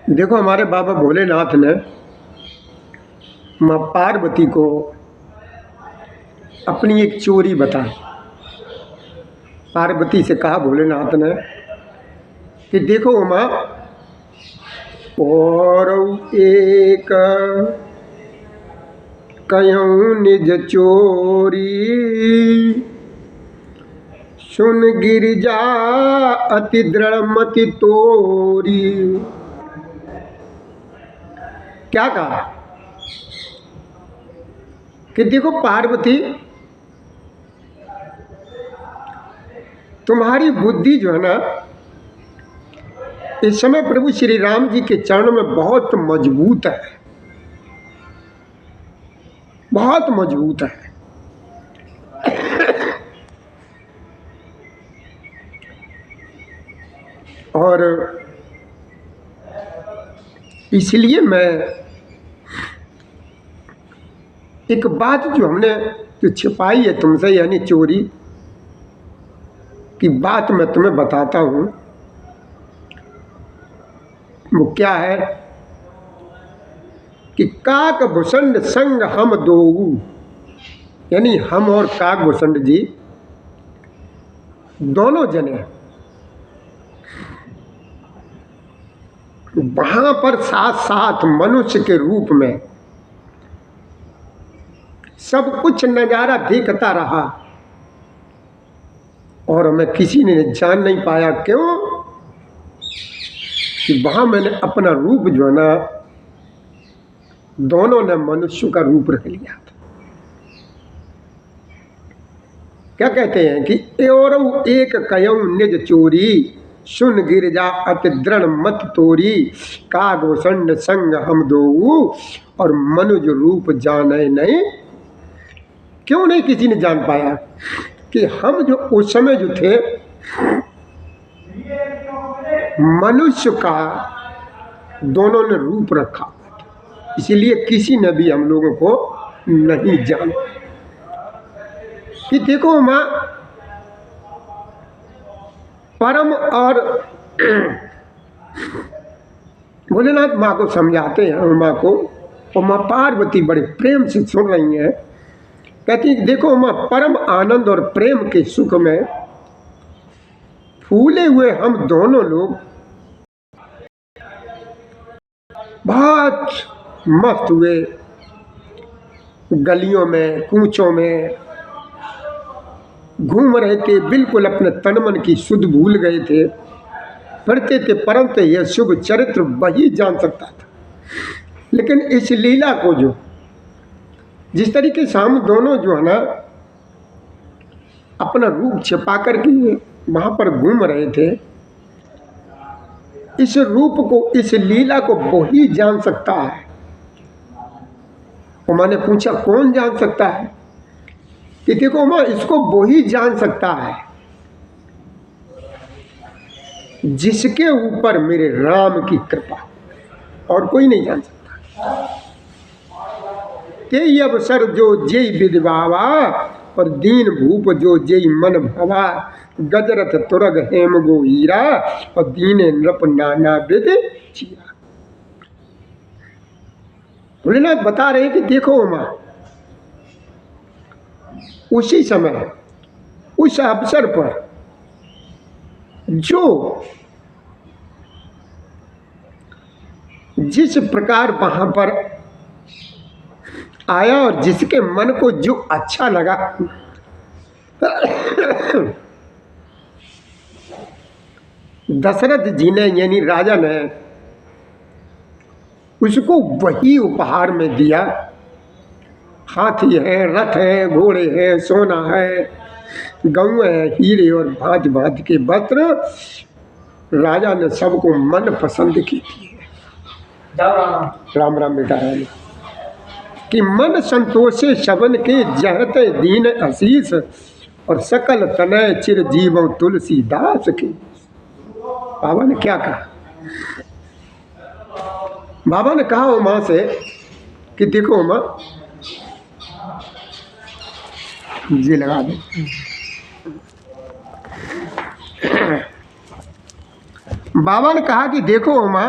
देखो, हमारे बाबा भोलेनाथ ने माँ पार्वती को अपनी एक चोरी बताई। पार्वती से कहा भोलेनाथ ने कि देखो माँ, और एक कयूं निज चोरी, सुन गिरिजा अति दृढ़ मति तोरी। क्या कहा कि देखो पार्वती, तुम्हारी बुद्धि जो है ना, इस समय प्रभु श्री राम जी के चरणों में बहुत मजबूत है, बहुत मजबूत है। और इसलिए मैं एक बात जो हमने जो छिपाई है तुमसे, यानी चोरी की बात, मैं तुम्हें बताता हूँ। वो क्या है कि काक भुसंड संग हम दोऊ, यानी हम और काक भुसंड जी दोनों जने वहां पर साथ साथ मनुष्य के रूप में सब कुछ नजारा देखता रहा, और हमें किसी ने जान नहीं पाया। क्यों? कि वहां मैंने अपना रूप जो है ना, दोनों ने मनुष्य का रूप रख लिया था। क्या कहते हैं कि और एक कयूं निज चोरी, सुन गिरजा अति दृढ़ मत तोरी, कागभूषण संग हम दोऊ, और मनुज रूप जाने नहीं। क्यों नहीं किसी ने जान पाया? कि हम जो उस समय जो थे मनुष्य का दोनों ने रूप रखा, इसीलिए किसी ने भी हम लोगों को नहीं जाना। कि देखो माँ, परम और भोलेनाथ माँ को समझाते हैं माँ को, और माँ पार्वती बड़े प्रेम से सुन रही हैं। कहती है देखो माँ, परम आनंद और प्रेम के सुख में फूले हुए हम दोनों लोग बहुत मस्त हुए, गलियों में कूचों में घूम रहे थे, बिल्कुल अपने तन मन की शुद्ध भूल गए थे, पढ़ते थे, परंतु यह शुभ चरित्र वही जान सकता था। लेकिन इस लीला को जो जिस तरीके से हम दोनों जो है ना अपना रूप छिपा करके वहां पर घूम रहे थे, इस रूप को, इस लीला को वही जान सकता है। तो मैंने पूछा कौन जान सकता है? कि देखो माँ, इसको वही जान सकता है जिसके ऊपर मेरे राम की कृपा, और कोई नहीं जान सकता। ते अवसर जो जय विधवावा, और दीन भूप जो जय मन भवा, गजरथ तुरग हेम गो हीरा, और दीने नृप नाना विद चीरा। भोलेनाथ बता रहे हैं कि देखो माँ, उसी समय उस अवसर पर जो जिस प्रकार वहां पर आया और जिसके मन को जो अच्छा लगा, दशरथ जी ने यानी राजा ने उसको वही उपहार में दिया। हाथी है, रथ है, घोड़े हैं, सोना है, गऊ है, हीरे और भांति भांति के वस्त्र राजा ने सबको मन पसंद की थी। राम राम बेटा है कि मन संतोषे शवन के जहते दीन आशीष, और सकल तनय चिर जीव तुलसीदास की। बाबा ने क्या कहा? बाबा ने कहा उमा से कि देखो उमा, जी लगा दे। बाबा ने कहा कि देखो उमा,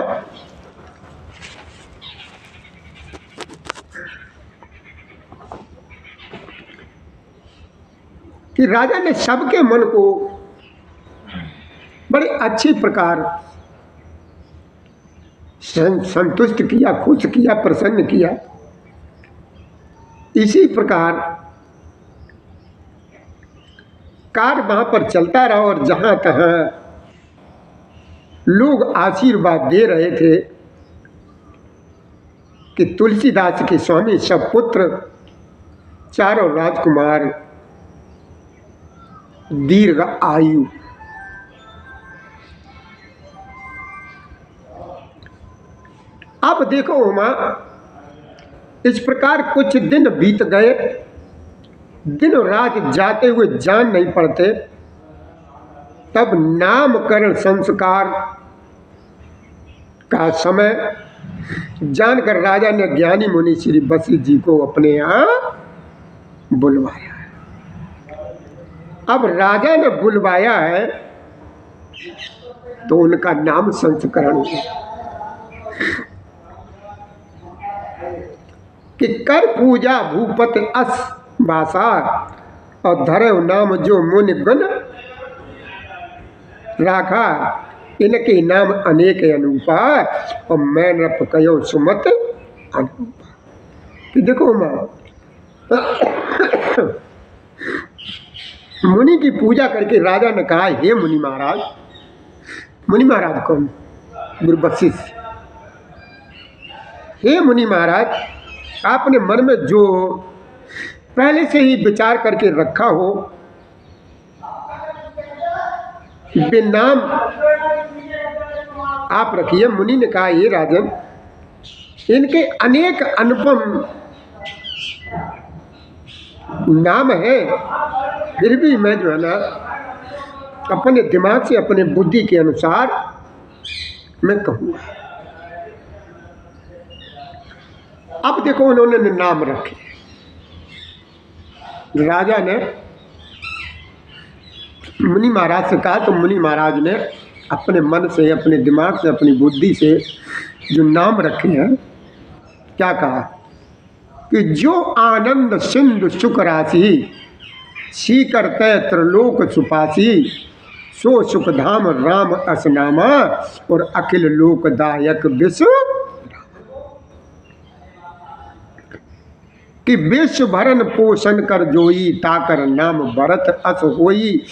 कि राजा ने सबके मन को बड़े अच्छी प्रकार संतुष्ट किया, खुश किया, प्रसन्न किया। इसी प्रकार कार्य वहां पर चलता रहा और जहां तहां लोग आशीर्वाद दे रहे थे कि तुलसीदास के स्वामी सब पुत्र चारों राजकुमार दीर्घ आयु। अब देखो उमा, इस प्रकार कुछ दिन बीत गए, दिन रात जाते हुए जान नहीं पड़ते। तब नामकरण संस्कार का समय जानकर राजा ने ज्ञानी मुनि श्री वशिष्ठ जी को अपने यहाँ बुलवाया। अब राजा ने बुलवाया है तो उनका नाम संस्करण हुआ कि कर पूजा भूपति अस बासा और धरव नाम जो मुनि गुण राखा, इनके नाम अनेक अनूपा और मैं नृप कयो सुमत अनूपा। कि देखो माँ, मुनि की पूजा करके राजा ने कहा, हे मुनि महाराज। मुनि महाराज कौन? गुरु वशिष्ठ। हे मुनि महाराज, आपने मन में जो पहले से ही विचार करके रखा हो, वे नाम आप रखिए। मुनि ने कहा, ये राजन, इनके अनेक अनुपम नाम है, फिर भी मैं जो है ना अपने दिमाग से, अपने बुद्धि के अनुसार मैं कहूँगा। अब देखो उन्होंने नाम रखे। राजा ने मुनि महाराज से कहा तो मुनि महाराज ने अपने मन से, अपने दिमाग से, अपनी बुद्धि से जो नाम रखे हैं, क्या कहा कि जो आनंद सिंधु सुख राशि सीकर तय त्रिलोक सुपासी, सो सुख धाम राम असनामा और अखिल लोकदायक विश्व कि विश्व भरन पोषण कर जोई, ताकर नाम भरत अस होई,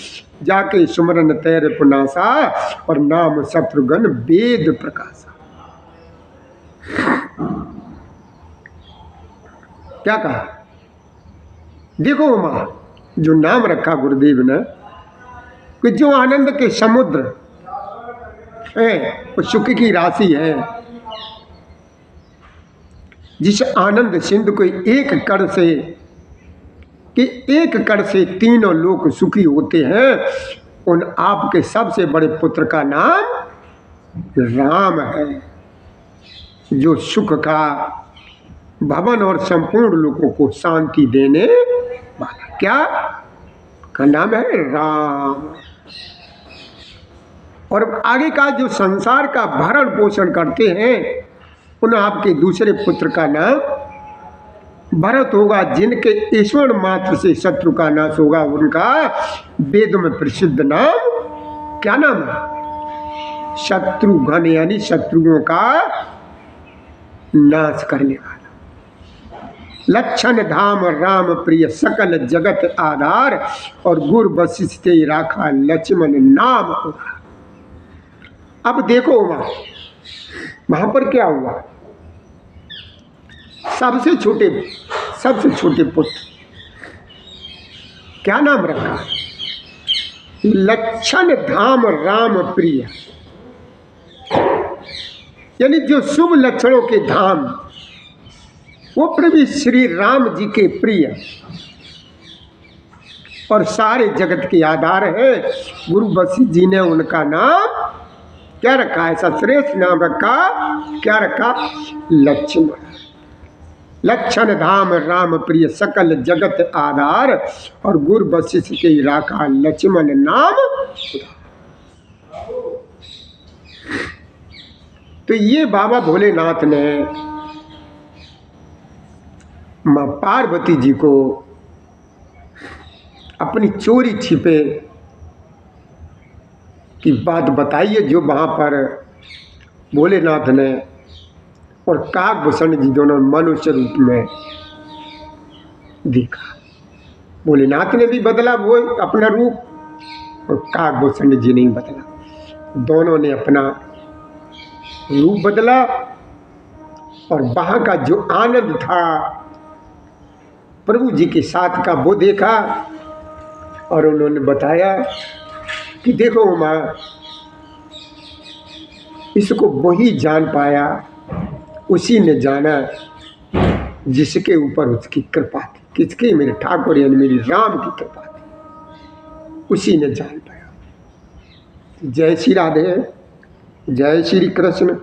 जाके सुमरन तैर पुनासा और नाम शत्रुघ्न वेद प्रकाशा। क्या कहा? देखो मां, जो नाम रखा गुरुदेव ने कि जो आनंद के समुद्र है, वो सुख की राशि है, जिस आनंद सिंधु को एक कण से, कि एक कण से तीनों लोग सुखी होते हैं, उन आपके सबसे बड़े पुत्र का नाम राम है, जो सुख का भवन और संपूर्ण लोगों को शांति देने वाला। क्या का नाम है? राम। और आगे का जो संसार का भरण पोषण करते हैं, उन आपके दूसरे पुत्र का नाम भरत होगा, जिनके ईश्वर मात्र से शत्रु का नाश होगा। उनका वेद में प्रसिद्ध नाम क्या नाम है? शत्रुघ्न, यानी शत्रुओं का नाश करने वाला। लक्षण धाम राम प्रिय सकल जगत आधार और गुरु वशिष्ठ राखा लक्ष्मण नाम उधार। अब देखो वहां पर क्या हुआ? सबसे छोटे पुत्र क्या नाम रखा? लक्षण धाम राम प्रिय, यानी जो शुभ लक्षणों के धाम, वो प्रभु श्री राम जी के प्रिय और सारे जगत के आधार है। गुरु वशिष्ठ जी ने उनका नाम क्या रखा? ऐसा श्रेष्ठ नाम रखा। क्या रखा? लक्ष्मण। लक्षण धाम राम प्रिय सकल जगत आधार और गुरु वशिष्ठ के राखा लक्ष्मण नाम। तो ये बाबा भोलेनाथ ने माँ पार्वती जी को अपनी चोरी छिपे की बात बताइए, जो वहाँ पर भोलेनाथ ने और काकभूषण जी दोनों मनुष्य रूप में देखा। भोलेनाथ ने भी बदला वो अपना रूप और काकभूषण जी ने बदला। दोनों ने अपना रूप बदला और वहाँ का जो आनंद था प्रभु जी के साथ का वो देखा। और उन्होंने बताया कि देखो उमा, इसको वही जान पाया, उसी ने जाना जिसके ऊपर उसकी कृपा थी। किसकी? मेरे ठाकुर यानी मेरी राम की कृपा थी, उसी ने जान पाया। जय श्री राधे, जय श्री कृष्ण।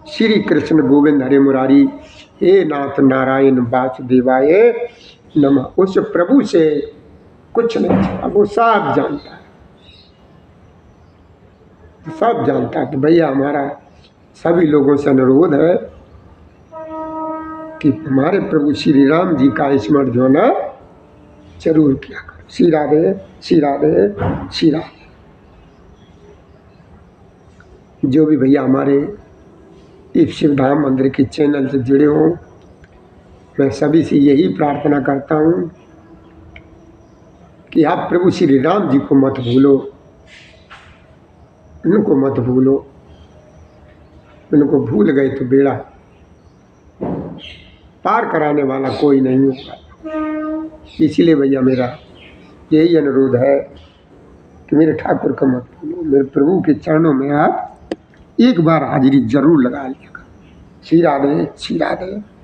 श्री कृष्ण गोविंद हरे मुरारी, हे नाथ नारायण वासुदेवाय नमः। उस प्रभु से कुछ नहीं था, वो सब जानता है, सब जानता है। कि भैया हमारा सभी लोगों से अनुरोध है कि हमारे प्रभु श्री राम जी का स्मरण जो ना जरूर किया करो। श्री राधे, श्री राधे, श्री राधे। जो भी भैया हमारे इस शिवधाम मंदिर के चैनल से जुड़े हों, मैं सभी से यही प्रार्थना करता हूँ कि आप प्रभु श्री राम जी को मत भूलो, उनको मत भूलो। उनको भूल गए तो बेड़ा पार कराने वाला कोई नहीं होगा। इसीलिए भैया मेरा यही अनुरोध है कि मेरे ठाकुर को मत भूलो। मेरे प्रभु के चरणों में आप एक बार हाजिरी जरूर लगा लिएगा। श्री राधे, श्री राधे।